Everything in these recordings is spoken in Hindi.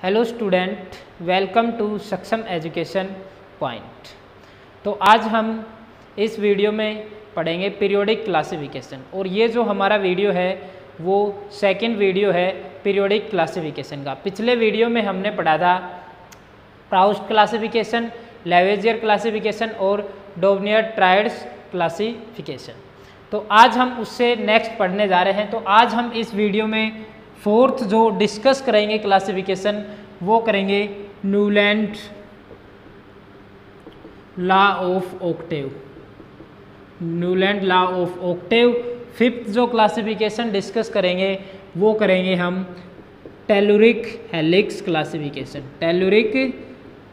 हेलो स्टूडेंट, वेलकम टू सक्षम एजुकेशन पॉइंट। तो आज हम इस वीडियो में पढ़ेंगे पीरियोडिक क्लासिफिकेशन, और ये जो हमारा वीडियो है वो सेकंड वीडियो है पीरियोडिक क्लासिफिकेशन का। पिछले वीडियो में हमने पढ़ा था प्राउस्ट क्लासिफिकेशन, लेवेजियर क्लासिफिकेशन और डोवनियर ट्रायड्स क्लासिफिकेशन। तो आज हम उससे नेक्स्ट पढ़ने जा रहे हैं। तो आज हम इस वीडियो में फोर्थ जो डिस्कस करेंगे क्लासिफिकेशन वो करेंगे Newland law of octave. Newland law of octave. Fifth जो क्लासिफिकेशन डिस्कस करेंगे वो करेंगे हम telluric helix classification. Telluric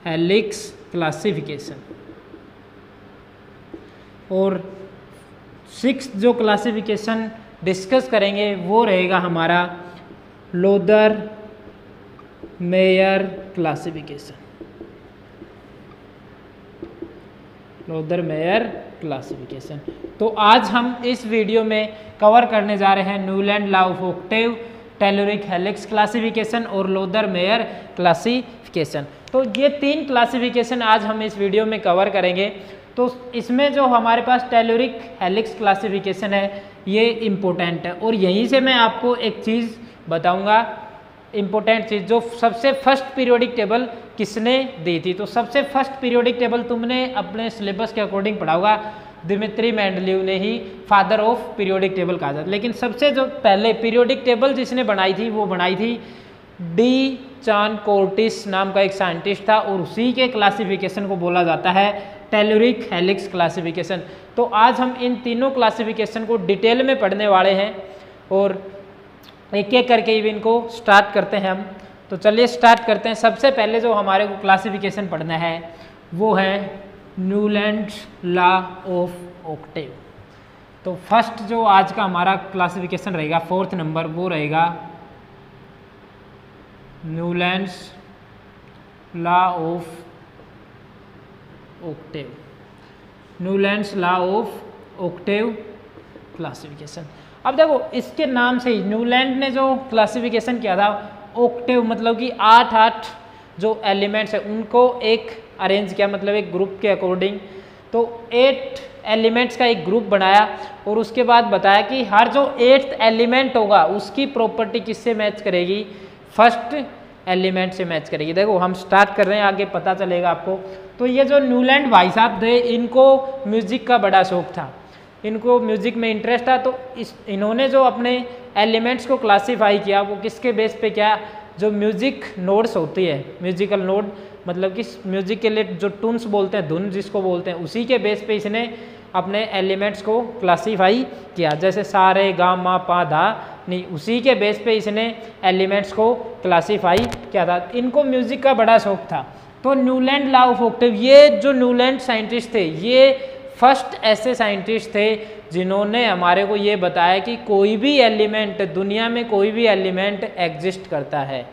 helix classification. और सिक्स्थ जो क्लासिफिकेशन डिस्कस करेंगे वो रहेगा हमारा Lothar Meyer classification. Lothar Meyer classification. तो आज हम इस वीडियो में कवर करने जा रहे हैं Newland law of octave, telluric helix classification और लोदर मेयर क्लासिफिकेशन। तो ये तीन क्लासिफिकेशन आज हम इस वीडियो में कवर करेंगे। तो इसमें जो हमारे पास टेलुरिक हेलिक्स क्लासिफिकेशन है ये इम्पोर्टेंट है, और यहीं से मैं आपको एक चीज़ बताऊंगा, इम्पोर्टेंट चीज़, जो सबसे फर्स्ट पीरियोडिक टेबल किसने दी थी। तो सबसे फर्स्ट पीरियोडिक टेबल तुमने अपने सिलेबस के अकॉर्डिंग पढ़ा होगा, दिमित्री मेंडलीव ने ही फादर ऑफ पीरियोडिक टेबल कहा जाता है। लेकिन सबसे जो पहले पीरियोडिक टेबल जिसने बनाई थी वो बनाई थी डी चान कोर्टिस नाम का एक साइंटिस्ट था, और उसी के क्लासिफिकेशन को बोला जाता है टेलुरिक हेलिक्स क्लासिफिकेशन। तो आज हम इन तीनों क्लासिफिकेशन को डिटेल में पढ़ने वाले हैं, और एक एक करके भी इनको स्टार्ट करते हैं हम। तो चलिए स्टार्ट करते हैं। सबसे पहले जो हमारे को क्लासिफिकेशन पढ़ना है वो है न्यूलैंड लॉ ऑफ ऑक्टेव। तो फर्स्ट जो आज का हमारा क्लासिफिकेशन रहेगा, फोर्थ नंबर, वो रहेगा Newlands law of Octave. Newlands law of Octave classification. अब देखो, इसके नाम से ही न्यूलैंड ने जो क्लासिफिकेशन किया था, ऑक्टेव मतलब कि 8 जो एलिमेंट्स है उनको एक अरेंज किया, मतलब एक ग्रुप के अकॉर्डिंग। तो 8 एलिमेंट्स का एक ग्रुप बनाया, और उसके बाद बताया कि हर जो 8th एलिमेंट होगा उसकी प्रॉपर्टी किससे मैच करेगी, फर्स्ट एलिमेंट से मैच करेगी। देखो हम स्टार्ट कर रहे हैं, आगे पता चलेगा आपको। तो ये जो न्यूलैंड भाई साहब थे, इनको म्यूजिक का बड़ा शौक था, इनको म्यूजिक में इंटरेस्ट था। तो इन्होंने जो अपने एलिमेंट्स को क्लासीफाई किया वो किसके बेस पे किया, जो म्यूजिक नोड्स होती है, म्यूजिकल नोड मतलब कि म्यूजिक के लिए जो टून्स बोलते हैं, धुन जिसको बोलते हैं, उसी के बेस पे इसने अपने एलिमेंट्स को क्लासीफाई किया। जैसे सा रे गा मा पा धा नी, उसी के बेस पे इसने एलिमेंट्स को क्लासीफाई किया था। इनको म्यूजिक का बड़ा शौक था। तो न्यूलैंड लॉ ऑफ ऑक्टेव, ये जो न्यूलैंड साइंटिस्ट थे ये फर्स्ट ऐसे साइंटिस्ट थे जिन्होंने हमारे को ये बताया कि कोई भी एलिमेंट, दुनिया में कोई भी एलिमेंट एग्जिस्ट करता है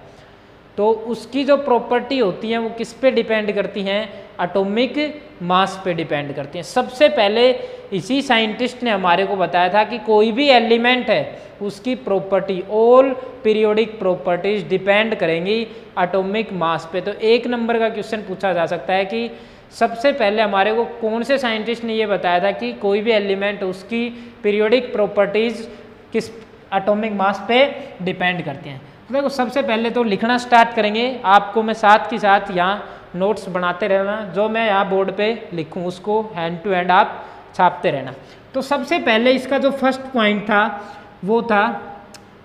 तो उसकी जो प्रॉपर्टी होती हैं वो किस पे डिपेंड करती हैं, एटॉमिक मास पे डिपेंड करती हैं। सबसे पहले इसी साइंटिस्ट ने हमारे को बताया था कि कोई भी एलिमेंट है उसकी property, all periodic properties depend करेंगी एटॉमिक मास पे। तो एक नंबर का क्वेश्चन पूछा जा सकता है कि सबसे पहले हमारे को कौन से साइंटिस्ट ने ये बताया था कि कोई भी एलिमेंट उसकी पीरियोडिक प्रॉपर्टीज किस एटॉमिक मास पे डिपेंड करती हैं। तो देखो सबसे पहले तो लिखना स्टार्ट करेंगे, आपको मैं साथ के साथ यहाँ नोट्स बनाते रहना, जो मैं यहाँ बोर्ड पे लिखूँ उसको हैंड टू हैंड आप छापते रहना। तो सबसे पहले इसका जो फर्स्ट पॉइंट था वो था,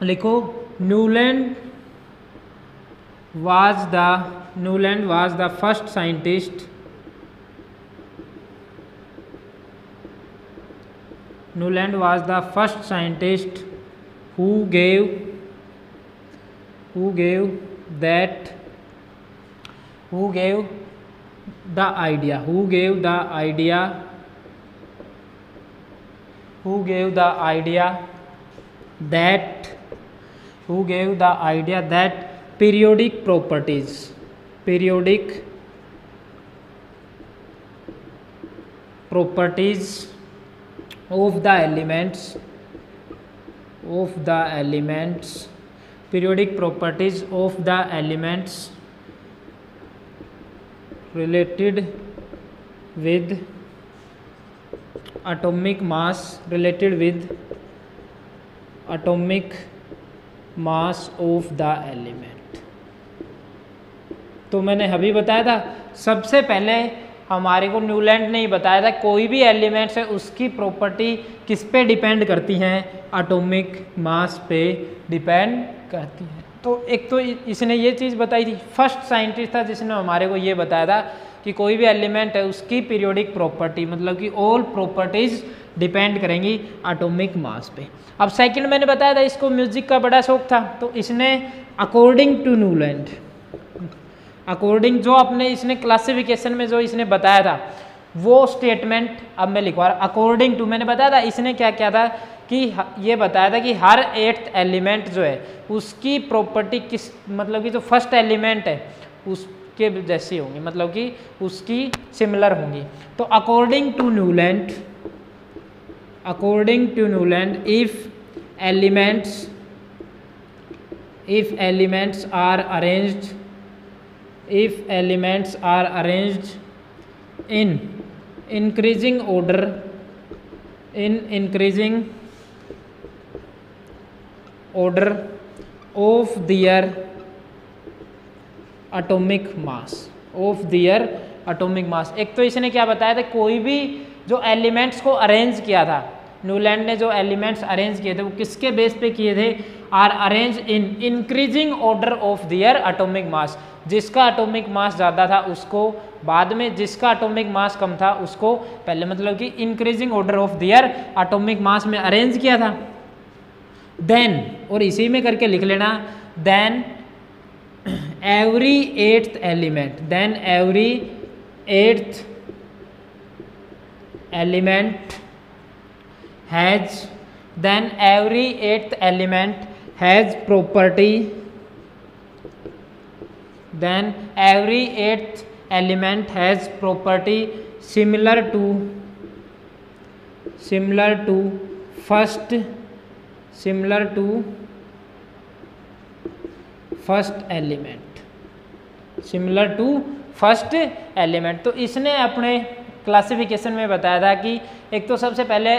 लिखो Newland was the first scientist, Newland was the first scientist who gave the idea that periodic properties of the elements periodic properties of the elements related with atomic mass of the element। तो मैंने अभी बताया था, सबसे पहले हमारे को न्यूलैंड ने ही बताया था कोई भी एलिमेंट्स है उसकी प्रॉपर्टी किस पे डिपेंड करती हैं, एटॉमिक मास पे डिपेंड करती है। तो एक तो इसने ये चीज़ बताई थी, फर्स्ट साइंटिस्ट था जिसने हमारे को ये बताया था कि कोई भी एलिमेंट है उसकी पीरियोडिक प्रॉपर्टी, मतलब कि ऑल प्रॉपर्टीज डिपेंड करेंगी एटॉमिक मास पे। अब सेकंड मैंने बताया था इसको म्यूजिक का बड़ा शौक था, तो इसने अकॉर्डिंग टू न्यूलैंड, अकॉर्डिंग जो अपने इसने क्लासिफिकेशन में जो इसने बताया था वो स्टेटमेंट अब मैं लिखवा रहा। अकॉर्डिंग टू मैंने बताया था इसने क्या क्या था कि ये बताया था कि हर 8th एलिमेंट जो है उसकी प्रॉपर्टी किस, मतलब कि जो फर्स्ट एलिमेंट है उसके जैसी होंगी, मतलब कि उसकी सिमिलर होंगी। तो according to Newland if elements are arranged in increasing order of their atomic mass। एक तो इसने क्या बताया था, कोई भी जो एलिमेंट्स को अरेंज किया था, न्यूलैंड ने जो एलिमेंट्स अरेंज किए थे वो किसके बेस पे किए थे, are arrange in increasing order of their atomic mass. जिसका एटॉमिक मास ज़्यादा था उसको बाद में, जिसका एटॉमिक मास कम था उसको पहले, मतलब कि increasing order of their atomic mass में अरेंज किया था। देन, और इसी में करके लिख लेना, then every 8th element has property similar to first element. तो इसने अपने क्लासिफिकेशन में बताया था कि एक तो सबसे पहले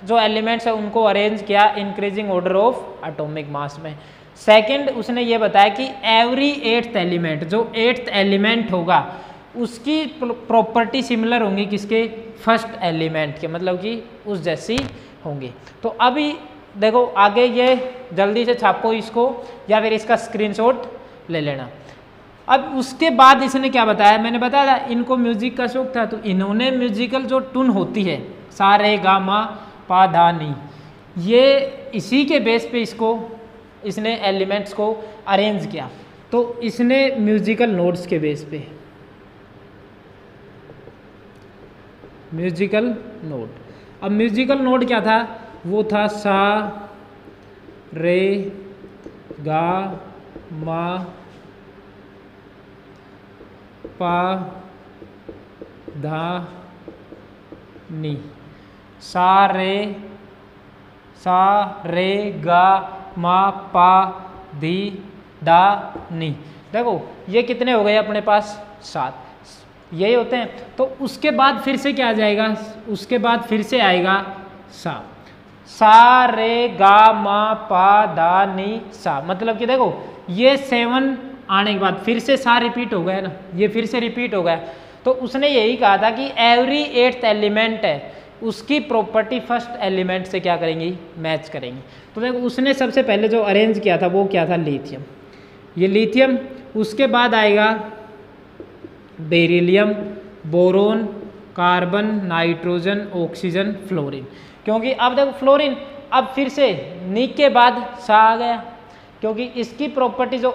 जो एलिमेंट्स है उनको अरेंज किया increasing order of atomic mass में। सेकंड उसने ये बताया कि एवरी 8th एलिमेंट, जो 8th एलिमेंट होगा उसकी प्रॉपर्टी सिमिलर होंगी किसके, फर्स्ट एलिमेंट के, मतलब कि उस जैसी होंगी। तो अभी देखो आगे ये जल्दी से छापो इसको या फिर इसका स्क्रीनशॉट ले लेना। अब उसके बाद इसने क्या बताया, मैंने बताया था इनको म्यूजिक का शौक था, तो इन्होंने म्यूजिकल जो टून होती है सा रे गा मा पा धा नी, ये इसी के बेस पे इसने एलिमेंट्स को अरेंज किया। तो इसने म्यूजिकल नोट्स के बेस पे, म्यूजिकल नोट, अब म्यूजिकल नोट क्या था, वो था सा रे गा मा पा धा नी, सा रे गा मा पा धी दा नी। देखो ये कितने हो गए अपने पास, 7 यही होते हैं। तो उसके बाद फिर से क्या आ जाएगा, उसके बाद फिर से आएगा सा रे गा मा पा दा नी सा, मतलब कि देखो ये 7 आने के बाद फिर से सा रिपीट हो गया ना, ये फिर से रिपीट हो गया। तो उसने यही कहा था कि एवरी 8th एलिमेंट है उसकी प्रॉपर्टी फर्स्ट एलिमेंट से क्या करेंगी, मैच करेंगी। तो देखो उसने सबसे पहले जो अरेंज किया था वो क्या था, लिथियम, ये लिथियम, उसके बाद आएगा beryllium, boron, carbon, nitrogen, oxygen, fluorine. क्योंकि अब देखो फ्लोरीन अब फिर से नी के बाद सा आ गया, क्योंकि इसकी प्रॉपर्टी जो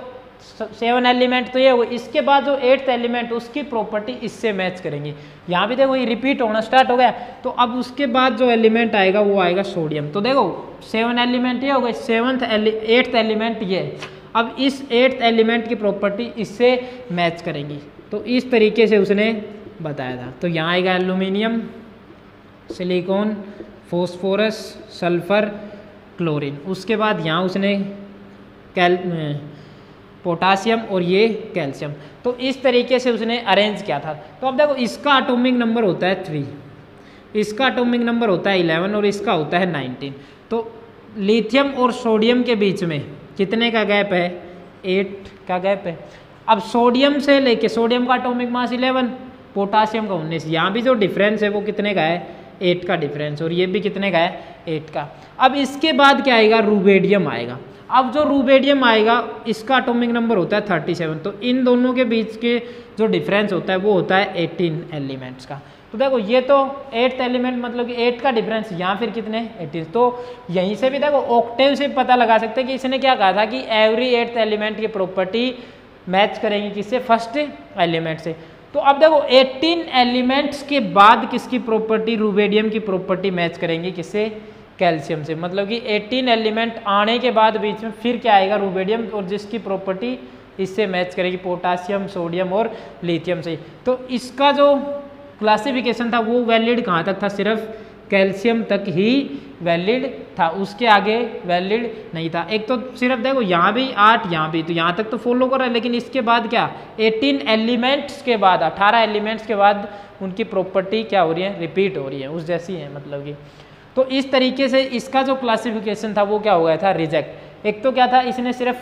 7 एलिमेंट तो ये हो, इसके बाद जो 8th एलिमेंट उसकी प्रॉपर्टी इससे मैच करेंगी। यहाँ भी देखो ये रिपीट होना स्टार्ट हो गया। तो अब उसके बाद जो एलिमेंट आएगा वो आएगा सोडियम। तो देखो 7 एलिमेंट ये हो गए, 8th एलिमेंट ये, अब इस 8th एलिमेंट की प्रॉपर्टी इससे मैच करेंगी। तो इस तरीके से उसने बताया था। तो यहाँ आएगा aluminium, silicon, phosphorus, sulphur, chlorine. उसके बाद यहाँ उसने पोटासियम और ये कैल्शियम। तो इस तरीके से उसने अरेंज किया था। तो अब देखो इसका एटॉमिक नंबर होता है 3, इसका एटॉमिक नंबर होता है 11 और इसका होता है 19। तो लिथियम और सोडियम के बीच में कितने का गैप है? 8 का गैप है। अब सोडियम से लेके, सोडियम का एटॉमिक मास 11, पोटासियम का 19, यहाँ भी जो डिफरेंस है वो कितने का है? 8 का डिफरेंस, और ये भी कितने का है? 8 का। अब इसके बाद क्या आएगा? रूबेडियम आएगा। अब जो रूबेडियम आएगा इसका एटॉमिक नंबर होता है 37। तो इन दोनों के बीच के जो डिफरेंस होता है वो होता है 18 एलिमेंट्स का। तो देखो ये तो 8th एलिमेंट मतलब कि 8 का डिफरेंस, यहाँ फिर कितने? 18। तो यहीं से भी देखो ऑक्टेव से पता लगा सकते हैं कि इसने क्या कहा था कि एवरी 8th एलिमेंट की प्रॉपर्टी मैच करेंगे किससे? फर्स्ट एलिमेंट से। तो अब देखो 18 एलिमेंट्स के बाद किसकी प्रॉपर्टी? रूबेडियम की प्रॉपर्टी मैच करेंगी किससे? कैल्शियम से। मतलब कि 18 एलिमेंट आने के बाद बीच में फिर क्या आएगा? रूबेडियम, और जिसकी प्रॉपर्टी इससे मैच करेगी पोटासियम, सोडियम और लिथियम से। तो इसका जो क्लासिफिकेशन था वो वैलिड कहाँ तक था? सिर्फ कैल्शियम तक ही वैलिड था, उसके आगे वैलिड नहीं था। एक तो सिर्फ देखो यहाँ भी 8, यहाँ भी, तो यहाँ तक तो फॉलो कर रहा है, लेकिन इसके बाद क्या? 18 एलिमेंट्स के बाद, 18 एलिमेंट्स के बाद उनकी प्रॉपर्टी क्या हो रही है? रिपीट हो रही है, उस जैसी है मतलब कि। तो इस तरीके से इसका जो क्लासिफिकेशन था वो क्या हो गया था? रिजेक्ट। एक तो क्या था, इसने सिर्फ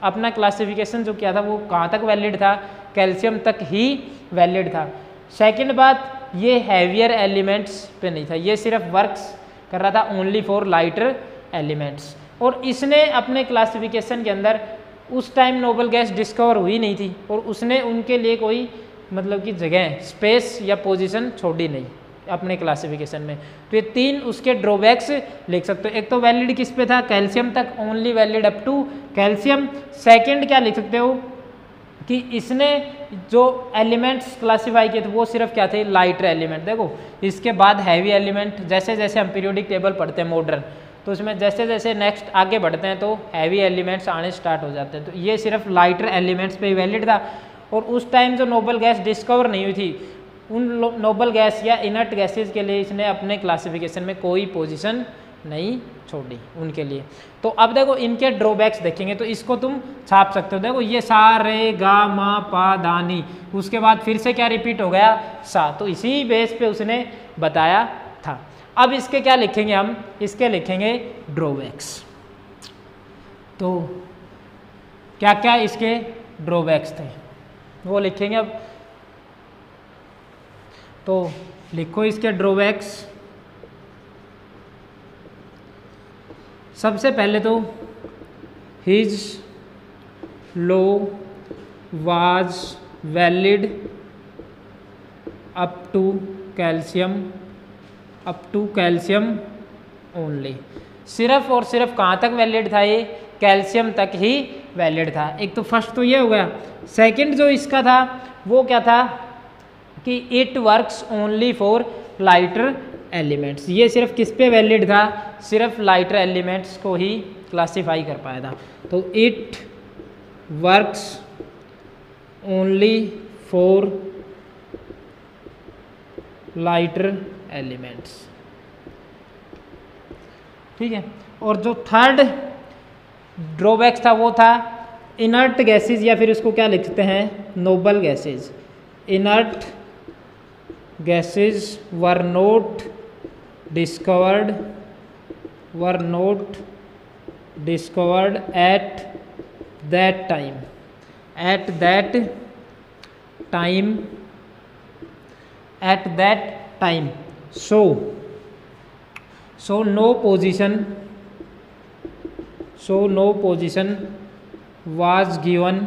अपना क्लासिफिकेशन जो किया था वो कहाँ तक वैलिड था? कैल्शियम तक ही वैलिड था। सेकंड बात, ये हैवियर एलिमेंट्स पे नहीं था, ये सिर्फ वर्क्स कर रहा था ओनली फॉर लाइटर एलिमेंट्स। और इसने अपने क्लासिफिकेशन के अंदर उस टाइम नोबल गैस डिस्कवर हुई नहीं थी, और उसने उनके लिए कोई मतलब कि जगह, स्पेस या पोजीशन छोड़ी नहीं अपने क्लासिफिकेशन में। तो ये 3 उसके ड्रॉबैक्स लिख सकते हो। एक तो वैलिड किस पे था? कैल्शियम तक, only valid up to calcium. Second क्या लिख सकते हो कि इसने जो एलिमेंट्स क्लासिफाई किए थे वो सिर्फ क्या थे? Lighter element. देखो इसके बाद हैवी एलिमेंट, जैसे जैसे हम पीरियोडिक टेबल पढ़ते हैं मॉडर्न, तो उसमें जैसे जैसे नेक्स्ट आगे बढ़ते हैं तो हैवी एलिमेंट्स आने स्टार्ट हो जाते हैं। तो ये सिर्फ लाइटर एलिमेंट्स पे ही वैलिड था। और उस टाइम जो नोबल गैस डिस्कवर नहीं हुई थी, उन नोबल गैस या इनर्ट गैसेज के लिए इसने अपने क्लासिफिकेशन में कोई पोजीशन नहीं छोड़ी उनके लिए। तो अब देखो इनके ड्रॉबैक्स देखेंगे तो इसको तुम छाप सकते हो। देखो ये सा रे गा मा पा दा नी, उसके बाद फिर से क्या रिपीट हो गया? सा। तो इसी बेस पे उसने बताया था। अब इसके क्या लिखेंगे हम? इसके लिखेंगे ड्रॉबैक्स। तो क्या क्या इसके ड्रॉबैक्स थे वो लिखेंगे अब। तो लिखो इसके ड्रॉबैक्स। सबसे पहले तो his law was valid up to calcium only. सिर्फ और सिर्फ कहाँ तक वैलिड था? ये कैल्शियम तक ही वैलिड था। एक तो फर्स्ट तो ये हो गया। सेकंड जो इसका था वो क्या था कि it works only for lighter elements. ये सिर्फ किस पे वैलिड था? सिर्फ लाइटर एलिमेंट्स को ही क्लासिफाई कर पाया था। तो it works only for lighter elements, ठीक है। और जो थर्ड ड्रॉबैक्स था वो था इनर्ट गैसेज, या फिर उसको क्या लिखते हैं? Noble gases. Inert gases were not discovered at that time. So no position was given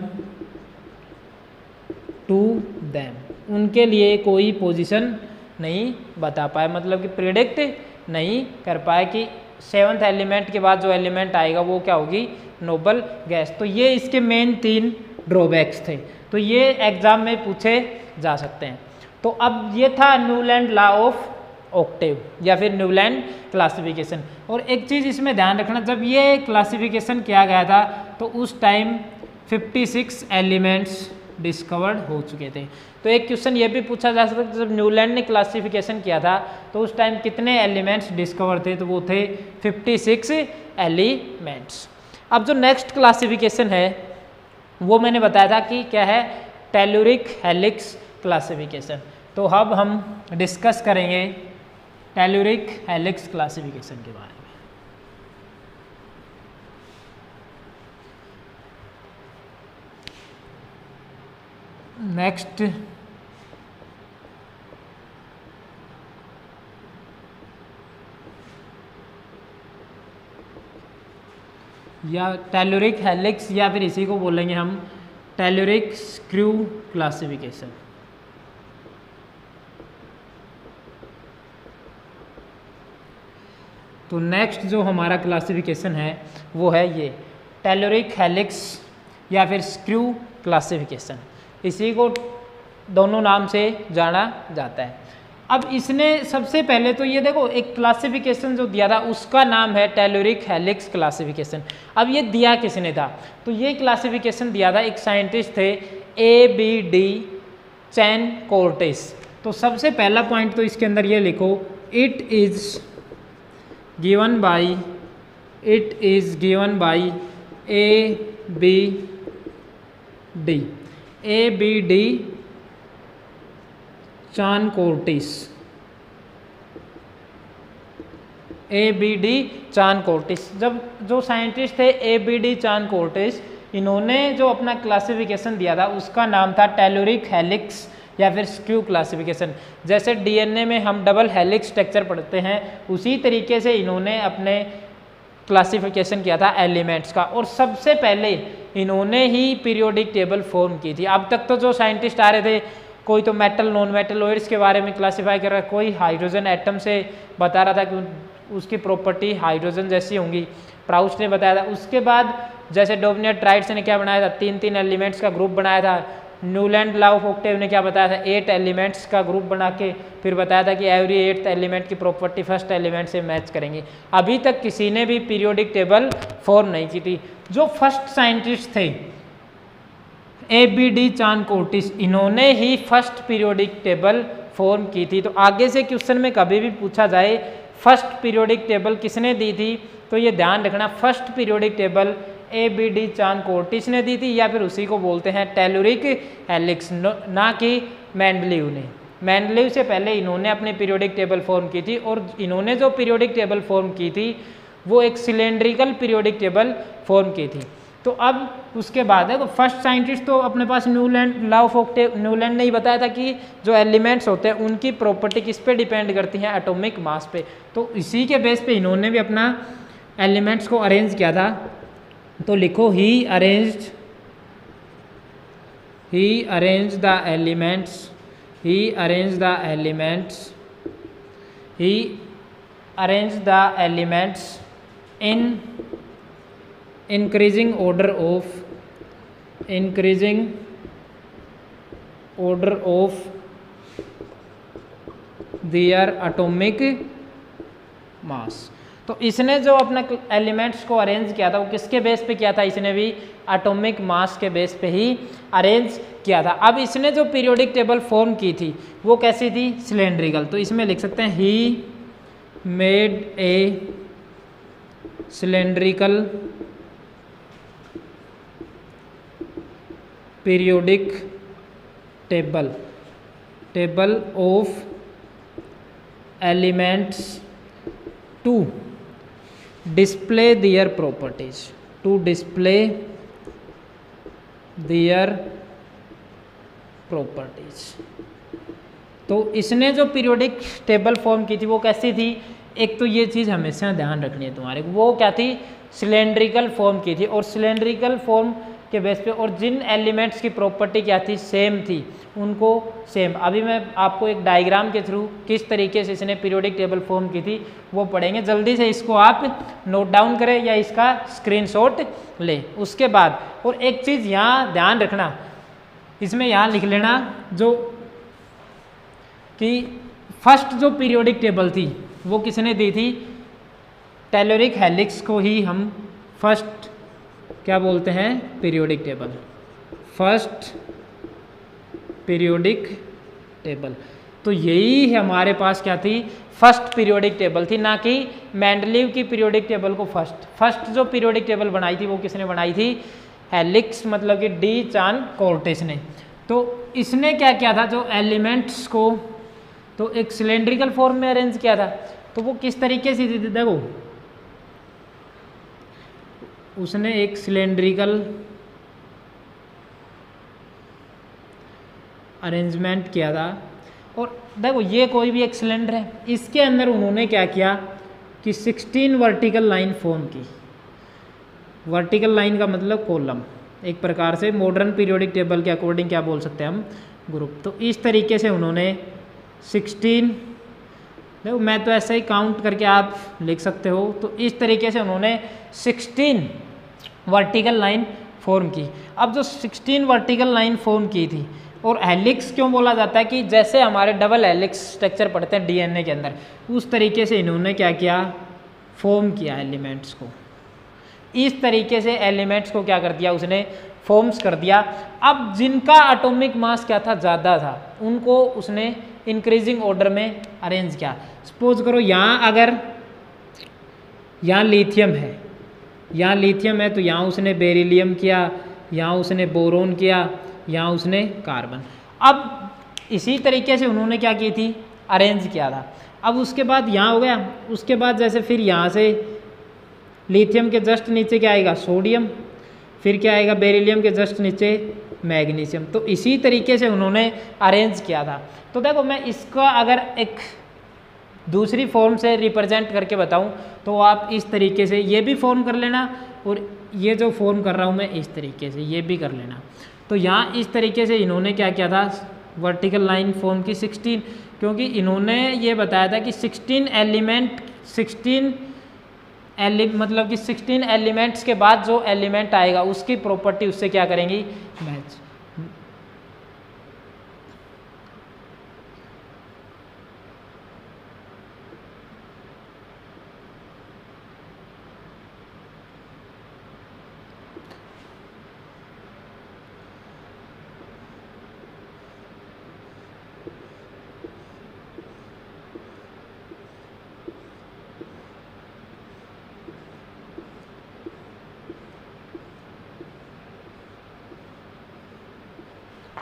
to them। उनके लिए कोई पोजीशन नहीं बता पाए, मतलब कि प्रिडिक्ट नहीं कर पाए कि 7th एलिमेंट के बाद जो एलिमेंट आएगा वो क्या होगी? Noble gas. तो ये इसके मेन 3 ड्रॉबैक्स थे। तो ये एग्जाम में पूछे जा सकते हैं। तो अब ये था न्यूलैंड लॉ ऑफ ऑक्टेव या फिर न्यूलैंड क्लासिफिकेशन। और एक चीज़ इसमें ध्यान रखना, जब ये क्लासिफिकेशन किया गया था तो उस टाइम 56 एलिमेंट्स डिस्कवर्ड हो चुके थे। तो एक क्वेश्चन ये भी पूछा जा सकता है, जब न्यूलैंड ने क्लासिफिकेशन किया था तो उस टाइम कितने एलिमेंट्स डिस्कवर थे? तो वो थे 56 एलिमेंट्स। अब जो नेक्स्ट क्लासिफिकेशन है वो मैंने बताया था कि क्या है, टेलुरिक हेलिक्स क्लासिफिकेशन। तो अब हम डिस्कस करेंगे टेलुरिक हेलिक्स क्लासिफिकेशन के बारे में। नेक्स्ट या टेलुरिक हेलिक्स या फिर इसी को बोलेंगे हम टेलुरिक स्क्रू क्लासिफिकेशन। तो नेक्स्ट जो हमारा क्लासिफिकेशन है वो है ये टेलुरिक हेलिक्स या फिर स्क्रू क्लासिफिकेशन, इसी को दोनों नाम से जाना जाता है। अब इसने सबसे पहले तो ये देखो एक क्लासिफिकेशन जो दिया था उसका नाम है टेलुरिक हेलिक्स क्लासिफिकेशन। अब ये दिया किसने था, तो ये क्लासिफिकेशन दिया था एक साइंटिस्ट थे ABD चैन कोर्टेस। तो सबसे पहला पॉइंट तो इसके अंदर ये लिखो, it is given by ABD Chan Cortés. जब जो साइंटिस्ट थे ABD चान कोर्टिस, इन्होंने जो अपना क्लासिफिकेशन दिया था उसका नाम था टेलुरिक हेलिक्स या फिर स्क्रू क्लासिफिकेशन। जैसे DNA में हम डबल हेलिक्स स्ट्रक्चर पढ़ते हैं उसी तरीके से इन्होंने अपने क्लासिफिकेशन किया था एलिमेंट्स का, और सबसे पहले इन्होंने ही पीरियोडिक टेबल फॉर्म की थी। अब तक तो जो साइंटिस्ट आ रहे थे, कोई तो मेटल नॉन मेटलॉइड्स के बारे में क्लासीफाई कर रहा है, कोई हाइड्रोजन एटम से बता रहा था कि उसकी प्रॉपर्टी हाइड्रोजन जैसी होंगी, प्राउस्ट ने बताया था। उसके बाद जैसे डोबनियर ट्राइड्स ने क्या बनाया था, 3 एलिमेंट्स का ग्रुप बनाया था। न्यूलैंड लॉ ऑफ ऑक्टेव ने क्या बताया था, 8 एलिमेंट्स का ग्रुप बना के फिर बताया था कि एवरी 8th एलिमेंट की प्रॉपर्टी फर्स्ट एलिमेंट से मैच करेंगे। अभी तक किसी ने भी पीरियोडिक टेबल फॉर्म नहीं की थी। जो फर्स्ट साइंटिस्ट थे ABD चान कोर्टिस, इन्होंने ही फर्स्ट पीरियोडिक टेबल फॉर्म की थी। तो आगे से क्वेश्चन में कभी भी पूछा जाए फर्स्ट पीरियोडिक टेबल किसने दी थी, तो ये ध्यान रखना फर्स्ट पीरियोडिक टेबल ABD चान कोर्टिस ने दी थी, या फिर उसी को बोलते हैं टेलुरिक हेलिक्स, ना कि मेंडलीव ने। मेंडलीव से पहले इन्होंने अपनी पीरियोडिक टेबल फॉर्म की थी, और इन्होंने जो पीरियोडिक टेबल फॉर्म की थी वो एक सिलेंड्रिकल पीरियोडिक टेबल फॉर्म की थी। तो अब उसके बाद है तो फर्स्ट साइंटिस्ट तो अपने पास Newland law of octave, Newland ने ही बताया था कि जो एलिमेंट्स होते हैं उनकी प्रॉपर्टी किस पे डिपेंड करती हैं, एटॉमिक मास पे। तो इसी के बेस पे इन्होंने भी अपना एलिमेंट्स को अरेंज किया था। तो लिखो ही arranged the elements in increasing order of their atomic mass। तो इसने जो अपना एलिमेंट्स को अरेंज किया था वो किसके बेस पे किया था, इसने भी एटॉमिक मास के बेस पे ही अरेंज किया था। अब इसने जो पीरियोडिक टेबल फॉर्म की थी वो कैसी थी, सिलेंड्रिकल। तो इसमें लिख सकते हैं he made a cylindrical periodic table of elements to display their properties, तो इसने जो पीरियोडिक टेबल फॉर्म की थी वो कैसी थी, एक तो ये चीज़ हमेशा ध्यान रखनी है तुम्हारे, वो क्या थी, सिलेंड्रिकल फॉर्म की थी। और सिलेंड्रिकल फॉर्म के बेस पे और जिन एलिमेंट्स की प्रॉपर्टी क्या थी, सेम थी, उनको सेम। अभी मैं आपको एक डायग्राम के थ्रू किस तरीके से इसने पीरियोडिक टेबल फॉर्म की थी वो पढ़ेंगे। जल्दी से इसको आप नोट डाउन करें या इसका स्क्रीनशॉट लें। उसके बाद और एक चीज़ यहाँ ध्यान रखना, इसमें यहाँ लिख लेना जो कि फर्स्ट जो पीरियोडिक टेबल थी वो किसने दी थी, टेलुरिक हेलिक्स को ही हम फर्स्ट क्या बोलते हैं, periodic table, first periodic table. तो यही हमारे पास क्या थी, फर्स्ट पीरियोडिक टेबल थी, ना कि मेंडलीव की पीरियोडिक टेबल को फर्स्ट जो पीरियोडिक टेबल बनाई थी वो किसने बनाई थी, हेलिक्स मतलब कि डी चान कोर्टेस ने। तो इसने क्या किया था, जो एलिमेंट्स को तो एक सिलेंड्रिकल फॉर्म में अरेंज किया था। तो वो किस तरीके से थी, देखो उसने एक सिलेंड्रिकल अरेंजमेंट किया था। और देखो ये कोई भी एक सिलेंडर है, इसके अंदर उन्होंने क्या किया कि 16 वर्टिकल लाइन फॉर्म की। वर्टिकल लाइन का मतलब कॉलम, एक प्रकार से मॉडर्न पीरियोडिक टेबल के अकॉर्डिंग क्या बोल सकते हैं हम, ग्रुप। तो इस तरीके से उन्होंने 16, देखो मैं तो ऐसे ही काउंट करके आप लिख सकते हो। तो इस तरीके से उन्होंने 16 वर्टिकल लाइन फॉर्म की। अब जो 16 वर्टिकल लाइन फॉर्म की थी, और हेलिक्स क्यों बोला जाता है कि जैसे हमारे डबल हेलिक्स स्ट्रक्चर पढ़ते हैं डीएनए के अंदर, उस तरीके से इन्होंने क्या किया, फॉर्म किया एलिमेंट्स को। इस तरीके से एलिमेंट्स को क्या कर दिया उसने, फॉर्म्स कर दिया। अब जिनका एटॉमिक मास क्या था, ज़्यादा था, उनको उसने इंक्रीजिंग ऑर्डर में अरेंज किया। सपोज करो यहाँ अगर यहाँ लिथियम है, यहाँ लिथियम है, तो यहाँ उसने बेरिलियम किया, यहाँ उसने बोरोन किया, यहाँ उसने कार्बन। अब इसी तरीके से उन्होंने क्या की थी, अरेंज किया था। अब उसके बाद यहाँ हो गया, उसके बाद जैसे फिर यहाँ से लिथियम के जस्ट नीचे क्या आएगा, सोडियम, फिर क्या आएगा, बेरिलियम के जस्ट नीचे मैग्नीशियम। तो इसी तरीके से उन्होंने अरेंज किया था। तो देखो मैं इसका अगर एक दूसरी फॉर्म से रिप्रेजेंट करके बताऊं तो आप इस तरीके से ये भी फॉर्म कर लेना, और ये जो फॉर्म कर रहा हूं मैं इस तरीके से ये भी कर लेना। तो यहाँ इस तरीके से इन्होंने क्या किया था, वर्टिकल लाइन फॉर्म की 16, क्योंकि इन्होंने ये बताया था कि 16 एलिमेंट, 16 मतलब कि 16 एलिमेंट्स के बाद जो एलिमेंट आएगा उसकी प्रॉपर्टी उससे क्या करेंगी, मैच।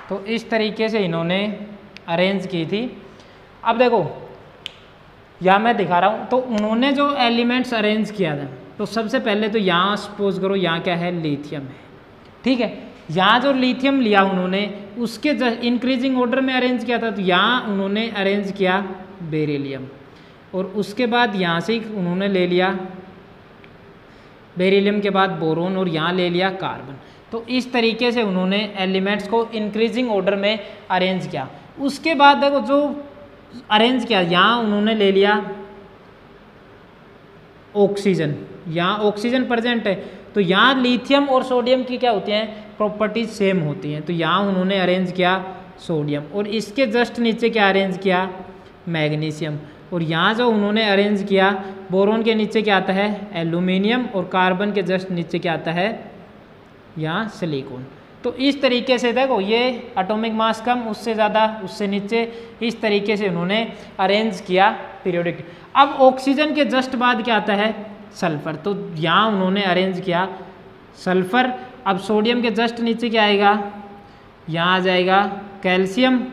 तो इस तरीके से इन्होंने अरेंज की थी। अब देखो यहाँ मैं दिखा रहा हूँ, तो उन्होंने जो एलिमेंट्स अरेंज किया था, तो सबसे पहले तो यहाँ सपोज करो यहाँ क्या है, लिथियम है, ठीक है। यहाँ जो लिथियम लिया उन्होंने उसके इंक्रीजिंग ऑर्डर में अरेंज किया था। तो यहाँ उन्होंने अरेंज किया बेरिलियम, और उसके बाद यहाँ से उन्होंने ले लिया बेरिलियम के बाद बोरोन, और यहाँ ले लिया कार्बन। तो इस तरीके से उन्होंने एलिमेंट्स को इंक्रीजिंग ऑर्डर में अरेंज किया। उसके बाद देखो जो अरेंज किया, यहाँ उन्होंने ले लिया ऑक्सीजन, यहाँ ऑक्सीजन प्रेजेंट है, तो यहाँ लिथियम और सोडियम की क्या होती हैं, प्रॉपर्टीज सेम होती हैं। तो यहाँ उन्होंने अरेंज किया सोडियम, और इसके जस्ट नीचे क्या अरेंज किया, मैग्नीशियम। और यहाँ जो उन्होंने अरेंज किया, बोरोन के नीचे क्या आता है, एल्यूमिनियम, और कार्बन के जस्ट नीचे क्या आता है, यहाँ सिलिकॉन। तो इस तरीके से देखो ये एटॉमिक मास कम, उससे ज़्यादा, उससे नीचे, इस तरीके से उन्होंने अरेंज किया पीरियोडिक। अब ऑक्सीजन के जस्ट बाद क्या आता है, सल्फर। तो यहाँ उन्होंने अरेंज किया सल्फर। अब सोडियम के जस्ट नीचे क्या आएगा, यहाँ आ जाएगा कैल्शियम,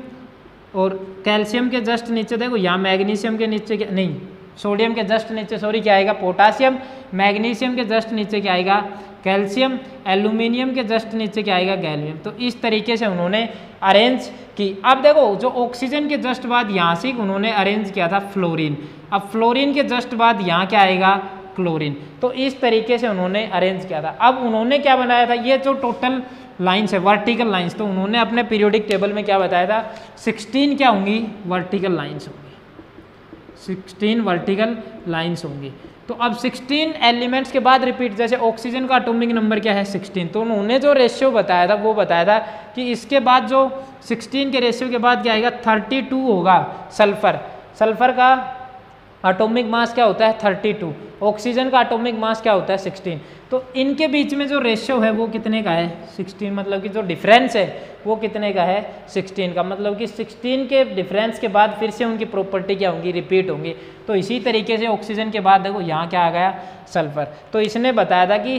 और कैल्शियम के जस्ट नीचे देखो यहाँ मैग्नीशियम के नीचे क्या, नहीं सोडियम के जस्ट नीचे सॉरी क्या आएगा, पोटासियम। मैग्नीशियम के जस्ट नीचे क्या आएगा, कैल्शियम। एल्यूमिनियम के जस्ट नीचे क्या आएगा, गैलियम। तो इस तरीके से उन्होंने अरेंज की। अब देखो जो ऑक्सीजन के जस्ट बाद यहाँ से उन्होंने अरेंज किया था फ्लोरीन। अब फ्लोरीन के जस्ट बाद यहाँ क्या आएगा, क्लोरीन। तो इस तरीके से उन्होंने अरेंज किया था। अब उन्होंने क्या बनाया था, ये जो टोटल लाइन्स है वर्टिकल लाइन्स, तो उन्होंने अपने पीरियोडिक टेबल में क्या बताया था, 16 क्या होंगी, वर्टिकल लाइन्स होंगी, 16 वर्टिकल लाइन्स होंगी। तो अब 16 एलिमेंट्स के बाद रिपीट, जैसे ऑक्सीजन का एटॉमिक नंबर क्या है 16, तो उन्होंने जो रेशियो बताया था वो बताया था कि इसके बाद जो 16 के रेशियो के बाद क्या आएगा, 32 होगा सल्फर। सल्फर का एटॉमिक मास क्या होता है 32, ऑक्सीजन का एटॉमिक मास क्या होता है 16। तो इनके बीच में जो रेशियो है वो कितने का है 16, मतलब कि जो डिफरेंस है वो कितने का है 16 का, मतलब कि 16 के डिफरेंस के बाद फिर से उनकी प्रॉपर्टी क्या होंगी, रिपीट होंगी। तो इसी तरीके से ऑक्सीजन के बाद देखो यहाँ क्या आ गया, सल्फर। तो इसने बताया था कि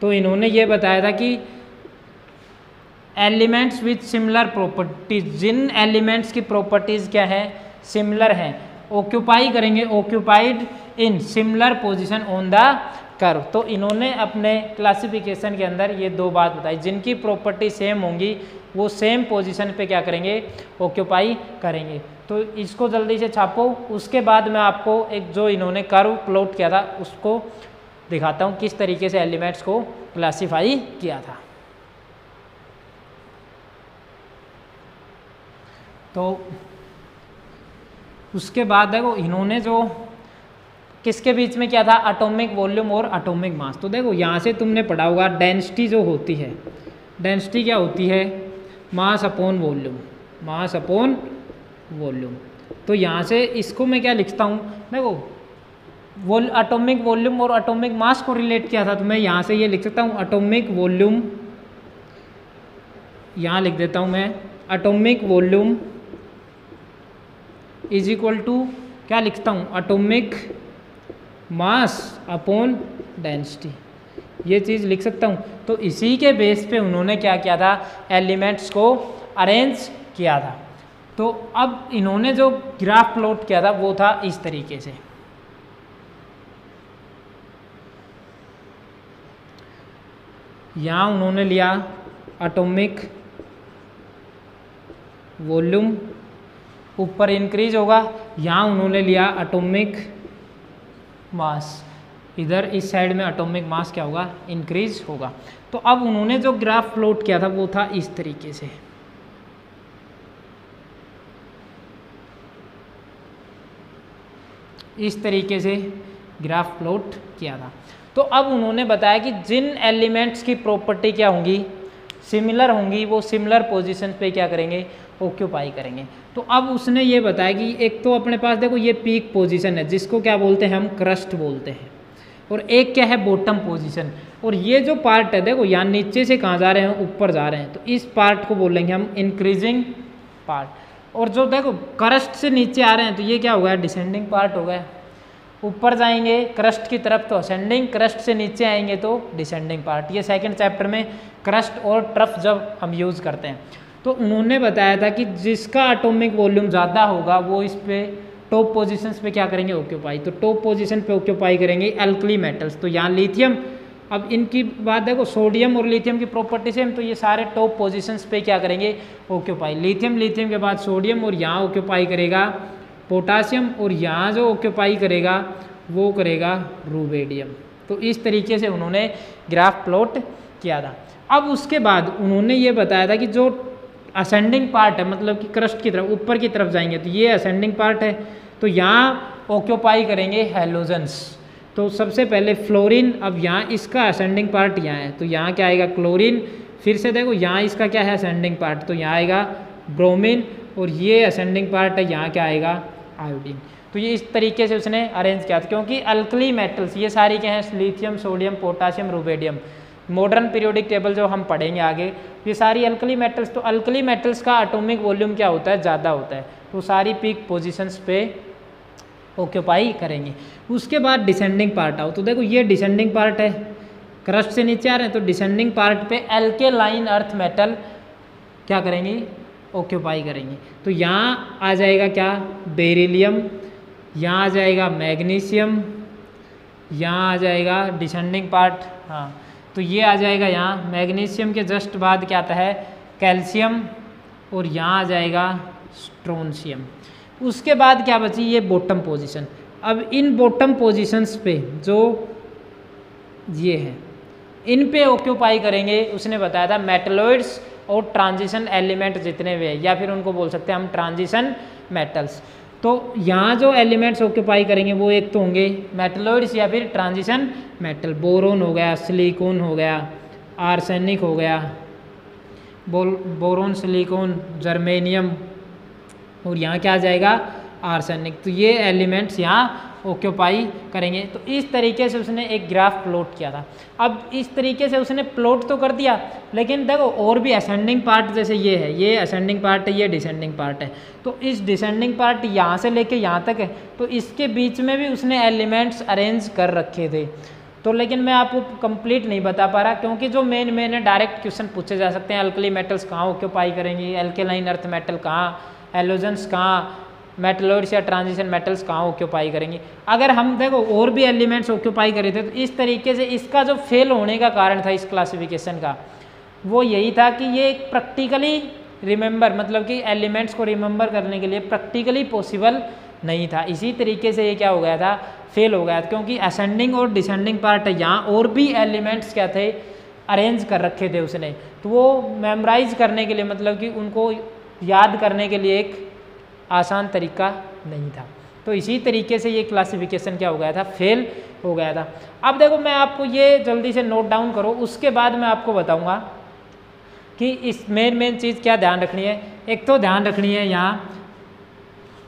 तो इन्होंने ये बताया था कि एलिमेंट्स विथ सिमिलर प्रॉपर्टीज, जिन एलिमेंट्स की प्रॉपर्टीज क्या है, सिमिलर हैं, ऑक्यूपाई करेंगे, occupied in similar position on the curve. तो इन्होंने अपने क्लासिफिकेशन के अंदर ये दो बात बताई, जिनकी प्रॉपर्टी सेम होंगी वो सेम पोजीशन पे क्या करेंगे, ऑक्यूपाई करेंगे। तो इसको जल्दी से छापो। उसके बाद मैं आपको एक जो इन्होंने कर्व प्लॉट किया था उसको दिखाता हूँ किस तरीके से एलिमेंट्स को क्लासिफाई किया था। तो उसके बाद देखो इन्होंने जो किसके बीच में क्या था, एटॉमिक वॉल्यूम और एटॉमिक मास। तो देखो यहाँ से तुमने पढ़ा होगा डेंसिटी जो होती है, डेंसिटी क्या होती है, mass upon volume, mass upon volume. तो यहाँ से इसको मैं क्या लिखता हूँ, देखो एटॉमिक वॉल्यूम और एटॉमिक मास को रिलेट किया था, तो मैं यहाँ से ये लिख सकता हूँ एटॉमिक वॉल्यूम, यहाँ लिख देता हूँ मैं atomic volume is equal to क्या लिखता हूँ, एटॉमिक मास अपॉन डेंसिटी, ये चीज़ लिख सकता हूँ। तो इसी के बेस पे उन्होंने क्या किया था, एलिमेंट्स को अरेंज किया था। तो अब इन्होंने जो ग्राफ प्लॉट किया था वो था इस तरीके से। यहाँ उन्होंने लिया एटॉमिक वॉल्यूम, ऊपर इंक्रीज होगा, यहाँ उन्होंने लिया एटॉमिक मास, इधर इस साइड में एटॉमिक मास क्या होगा, इंक्रीज होगा। तो अब उन्होंने जो ग्राफ प्लॉट किया था वो था इस तरीके से। इस तरीके से ग्राफ प्लॉट किया था। तो अब उन्होंने बताया कि जिन एलिमेंट्स की प्रॉपर्टी क्या होंगी, सिमिलर होंगी, वो सिमिलर पोजीशन पे क्या करेंगे, ऑक्यूपाई करेंगे। तो अब उसने ये बताया कि एक तो अपने पास देखो ये पीक पोजीशन है जिसको क्या बोलते हैं हम, क्रस्ट बोलते हैं, और एक क्या है बॉटम पोजीशन। और ये जो पार्ट है देखो यहाँ नीचे से कहाँ जा रहे हैं, ऊपर जा रहे हैं, तो इस पार्ट को बोलेंगे हम इंक्रीजिंग पार्ट। और जो देखो क्रस्ट से नीचे आ रहे हैं तो ये क्या हो गया, डिसेंडिंग पार्ट हो गया। ऊपर जाएंगे क्रस्ट की तरफ तो असेंडिंग, क्रस्ट से नीचे आएंगे तो डिसेंडिंग पार्ट। ये सेकंड चैप्टर में क्रस्ट और ट्रफ जब हम यूज़ करते हैं। तो उन्होंने बताया था कि जिसका एटॉमिक वॉल्यूम ज़्यादा होगा वो इस पे टॉप पोजीशंस पे क्या करेंगे, ऑक्यूपाई। तो टॉप पोजीशन पे ऑक्यूपाई करेंगे एल्कली मेटल्स। तो यहाँ लिथियम, अब इनकी बात देखो, सोडियम और लिथियम की प्रॉपर्टी सेम, तो ये सारे टॉप पोजीशंस पे क्या करेंगे, ऑक्यूपाई। लिथियम के बाद सोडियम, और यहाँ ऑक्यूपाई करेगा पोटासियम, और यहाँ जो ऑक्यूपाई करेगा वो करेगा रुबेडियम। तो इस तरीके से उन्होंने ग्राफ प्लॉट किया था। अब उसके बाद उन्होंने ये बताया था कि जो असेंडिंग पार्ट है, मतलब कि क्रस्ट की तरफ ऊपर की तरफ जाएंगे तो ये असेंडिंग पार्ट है, तो यहाँ ऑक्यूपाई करेंगे हैलोजन्स। तो सबसे पहले फ्लोरीन, अब यहाँ इसका असेंडिंग पार्ट यहाँ है, तो यहाँ क्या आएगा, क्लोरीन। फिर से देखो यहाँ इसका क्या है, असेंडिंग पार्ट, तो यहाँ आएगा ब्रोमीन, और ये असेंडिंग पार्ट है, यहाँ क्या आएगा, आयोडीन। तो ये इस तरीके से उसने अरेंज किया था, क्योंकि अल्कली मेटल्स ये सारी क्या हैं, lithium, sodium, potassium, rubidium. Modern periodic table जो हम पढ़ेंगे आगे, ये सारी अल्कली मेटल्स। तो अल्कली मेटल्स का एटॉमिक वॉल्यूम क्या होता है, ज़्यादा होता है, तो सारी पीक पोजीशंस पे ऑक्यूपाई करेंगे। उसके बाद डिसेंडिंग पार्ट आओ, तो देखो ये डिसेंडिंग पार्ट है, क्रस्ट से नीचे आ रहे हैं, तो डिसेंडिंग पार्ट पे एल्केलाइन अर्थ मेटल क्या करेंगे, ऑक्यूपाई करेंगे। तो यहाँ आ जाएगा क्या, बेरिलियम, यहाँ आ जाएगा मैग्नीशियम, यहाँ आ जाएगा डिसेंडिंग पार्ट, हाँ तो ये आ जाएगा यहाँ मैग्नीशियम के जस्ट बाद क्या आता है, कैल्शियम, और यहाँ आ जाएगा स्ट्रोंशियम। उसके बाद क्या बची, ये बॉटम पोजीशन। अब इन बॉटम पोजीशंस पे जो ये है, इन पे ऑक्यूपाई करेंगे, उसने बताया था मेटलॉइड्स और ट्रांजिशन एलिमेंट जितने भी हैं, या फिर उनको बोल सकते हैं हम ट्रांजिशन मेटल्स। तो यहाँ जो एलिमेंट्स ऑक्यूपाई करेंगे वो एक तो होंगे मेटलॉइड्स या फिर ट्रांजिशन मेटल। बोरोन हो गया, सिलिकॉन हो गया, आर्सेनिक हो गया, बोरोन, सिलिकॉन, जर्मेनियम, और यहाँ क्या आ जाएगा, आर्सेनिक। तो ये एलिमेंट्स यहाँ ऑक्यूपाई करेंगे। तो इस तरीके से उसने एक ग्राफ प्लॉट किया था। अब इस तरीके से उसने प्लॉट तो कर दिया, लेकिन देखो और भी असेंडिंग पार्ट, जैसे ये है, ये असेंडिंग पार्ट है, ये डिसेंडिंग पार्ट है। तो इस डिसेंडिंग पार्ट यहाँ से लेके यहाँ तक है, तो इसके बीच में भी उसने एलिमेंट्स अरेंज कर रखे थे। तो लेकिन मैं आपको कंप्लीट नहीं बता पा रहा, क्योंकि जो मेन है डायरेक्ट क्वेश्चन पूछे जा सकते हैं। अल्कली मेटल्स कहाँ ऑक्यूपाई करेंगी, एल्केलाइन अर्थ मेटल कहाँ, एलोजेंस कहाँ, मेटलोइड्स या ट्रांजिशन मेटल्स कहाँ ऑक्यूपाई करेंगी। अगर हम देखो और भी एलिमेंट्स ऑक्यूपाई करे थे, तो इस तरीके से इसका जो फेल होने का कारण था इस क्लासिफिकेशन का, वो यही था कि ये प्रैक्टिकली रिमेंबर, मतलब कि एलिमेंट्स को रिमेंबर करने के लिए प्रैक्टिकली पॉसिबल नहीं था। इसी तरीके से ये क्या हो गया था, फेल हो गया था, क्योंकि असेंडिंग और डिसेंडिंग पार्ट है यहाँ, और भी एलिमेंट्स क्या थे, अरेंज कर रखे थे उसने, तो वो मेमोराइज करने के लिए, मतलब कि उनको याद करने के लिए एक आसान तरीका नहीं था। तो इसी तरीके से ये क्लासिफिकेशन क्या हो गया था, फेल हो गया था। अब देखो मैं आपको ये जल्दी से नोट डाउन करो, उसके बाद मैं आपको बताऊंगा कि इस मेन चीज़ क्या ध्यान रखनी है। एक तो ध्यान रखनी है यहाँ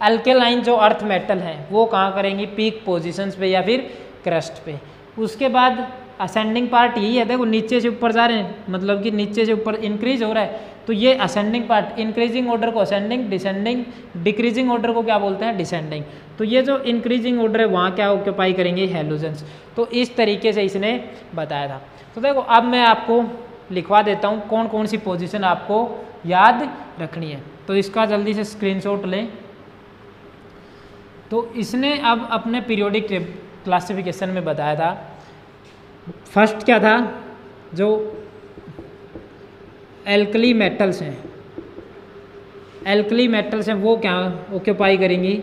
अल्केलाइन जो अर्थ मेटल है वो कहाँ करेंगी, पीक पोजीशंस पे या फिर क्रस्ट पे। उसके बाद असेंडिंग पार्ट यही है, देखो नीचे से ऊपर जा रहे हैं, मतलब कि नीचे से ऊपर इंक्रीज हो रहा है, तो ये असेंडिंग पार्ट, इंक्रीजिंग ऑर्डर को असेंडिंग, डिसेंडिंग, डिक्रीजिंग ऑर्डर को क्या बोलते हैं, डिसेंडिंग। तो ये जो इंक्रीजिंग ऑर्डर है वहाँ क्या ऑक्यूपाई करेंगे, हैलोजेंस। तो इस तरीके से इसने बताया था। तो देखो अब मैं आपको लिखवा देता हूँ कौन कौन सी पोजीशन आपको याद रखनी है। तो इसका जल्दी से स्क्रीनशॉट लें। तो इसने अब अपने पीरियोडिक क्लासिफिकेशन में बताया था, फर्स्ट क्या था, जो एल्कली मेटल्स हैं, एल्कली मेटल्स हैं वो क्या ऑक्यूपाई करेंगी,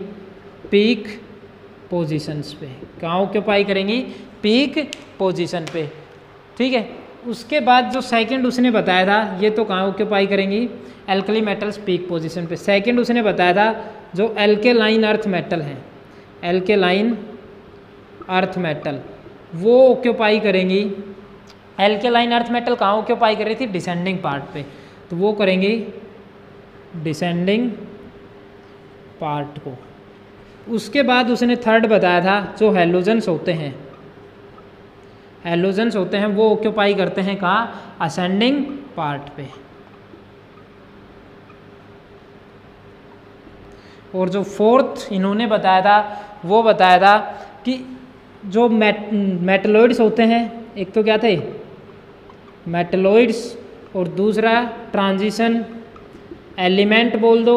पीक पोजीशंस पे। कहाँ ऑक्यूपाई करेंगी, पीक पोजीशन पे, ठीक है। उसके बाद जो सेकंड उसने बताया था, ये तो कहाँ ऑक्यूपाई करेंगी, एल्कली मेटल्स पीक पोजीशन पे। सेकंड उसने बताया था जो एल्केलाइन अर्थ मेटल हैं, एल्केलाइन अर्थ मेटल वो ऑक्यूपाई करेंगी, एल्केलाइन अर्थ मेटल कहाँ ऑक्यूपाई कर रही थी, डिसेंडिंग पार्ट पे, तो वो करेंगी डिसेंडिंग पार्ट को। उसके बाद उसने थर्ड बताया था जो हैलोजेंस होते हैं, हैलोजेंस होते हैं वो ऑक्यूपाई करते हैं कहाँ, असेंडिंग पार्ट पे। और जो फोर्थ इन्होंने बताया था वो बताया था कि जो मेटलोइड्स होते हैं, एक तो क्या थे मेटलोइड्स और दूसरा ट्रांजिशन एलिमेंट बोल दो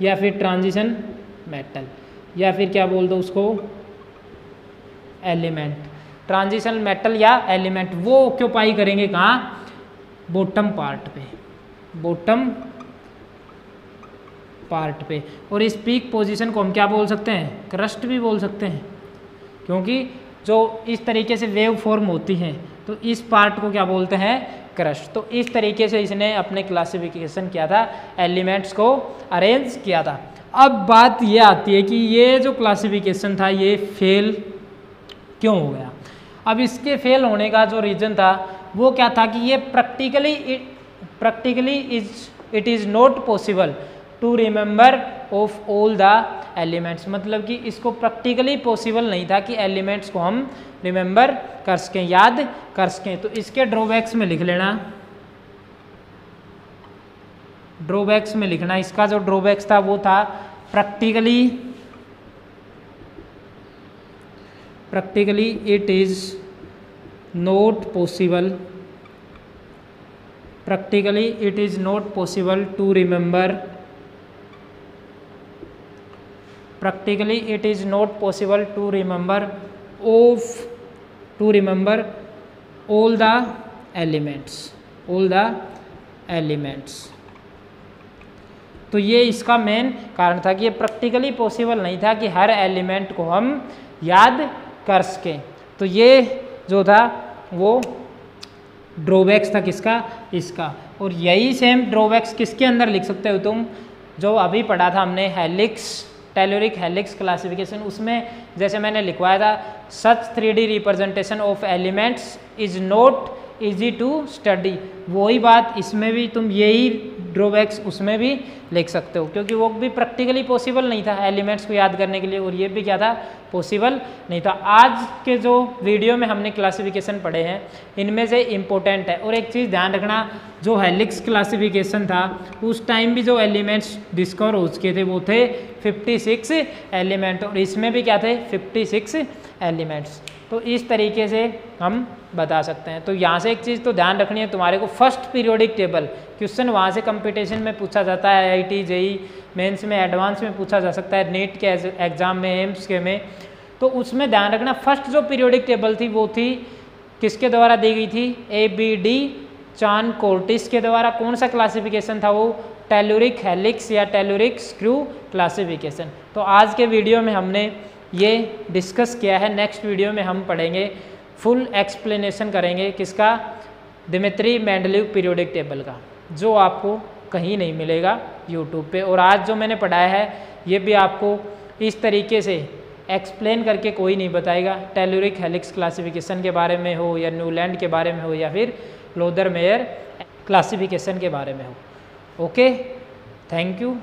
या फिर ट्रांजिशन मेटल, या फिर क्या बोल दो उसको, एलिमेंट, ट्रांजिशन मेटल या एलिमेंट, वो ऑक्यूपाई करेंगे कहाँ, बॉटम पार्ट पे, बॉटम पार्ट पे। और इस पीक पोजीशन को हम क्या बोल सकते हैं, क्रस्ट भी बोल सकते हैं, क्योंकि जो इस तरीके से वेव फॉर्म होती हैं तो इस पार्ट को क्या बोलते हैं, क्रस्ट। तो इस तरीके से इसने अपने क्लासिफिकेशन किया था, एलिमेंट्स को अरेंज किया था। अब बात ये आती है कि ये जो क्लासिफिकेशन था ये फेल क्यों हो गया। अब इसके फेल होने का जो रीज़न था वो क्या था कि ये practically it is not possible to remember of all the elements, मतलब कि इसको प्रैक्टिकली पॉसिबल नहीं था कि एलिमेंट्स को हम रिमेंबर कर सकें, याद कर सकें। तो इसके ड्रॉबैक्स में लिख लेना, ड्रॉबैक्स में लिखना, इसका जो ड्रॉबैक्स था वो था practically it is not possible, practically it is not possible to remember, practically it is not possible to remember all the elements। तो ये इसका मेन कारण था कि ये प्रैक्टिकली पॉसिबल नहीं था कि हर एलिमेंट को हम याद कर सकें। तो ये जो था वो ड्रॉबैक्स था किसका, इसका। और यही सेम ड्रॉबैक्स किसके अंदर लिख सकते हो तुम, जो अभी पढ़ा था हमने हेलिक्स, टेलोरिक हेलिक्स क्लासिफिकेशन, उसमें जैसे मैंने लिखवाया था, such 3D representation of elements is not easy to study, वही बात इसमें भी तुम यही ड्रॉबैक्स उसमें भी लिख सकते हो, क्योंकि वो भी प्रैक्टिकली पॉसिबल नहीं था एलिमेंट्स को याद करने के लिए, और ये भी क्या था, पॉसिबल नहीं था। आज के जो वीडियो में हमने क्लासिफिकेशन पढ़े हैं इनमें से इम्पोर्टेंट है। और एक चीज़ ध्यान रखना, जो हेलिक्स क्लासिफिकेशन था उस टाइम भी जो एलिमेंट्स डिस्कवर हो चुके थे वो थे 56 एलिमेंट, और इसमें भी क्या थे 56 एलिमेंट्स। तो इस तरीके से हम बता सकते हैं। तो यहाँ से एक चीज़ तो ध्यान रखनी है तुम्हारे को, फर्स्ट पीरियोडिक टेबल क्वेश्चन वहाँ से कंपटीशन में पूछा जाता है, IIT JEE मेंस में, एडवांस में पूछा जा सकता है, नीट के एग्ज़ाम में, एम्स के में। तो उसमें ध्यान रखना फर्स्ट जो पीरियोडिक टेबल थी वो थी किसके द्वारा दी गई थी, ABD चान कोर्टिस के द्वारा। कौन सा क्लासिफिकेशन था वो, टेलुरिक हेलिक्स या टेलुरिक स्क्रू क्लासिफिकेशन। तो आज के वीडियो में हमने ये डिस्कस किया है। नेक्स्ट वीडियो में हम पढ़ेंगे, फुल एक्सप्लेनेशन करेंगे किसका, दिमित्री मेंडलीव पीरियोडिक टेबल का, जो आपको कहीं नहीं मिलेगा यूट्यूब पे। और आज जो मैंने पढ़ाया है ये भी आपको इस तरीके से एक्सप्लेन करके कोई नहीं बताएगा, टेलुरिक हेलिक्स क्लासिफिकेशन के बारे में हो या न्यूलैंड के बारे में हो या फिर लोदर मेयर क्लासिफिकेशन के बारे में हो। Okay, thank you.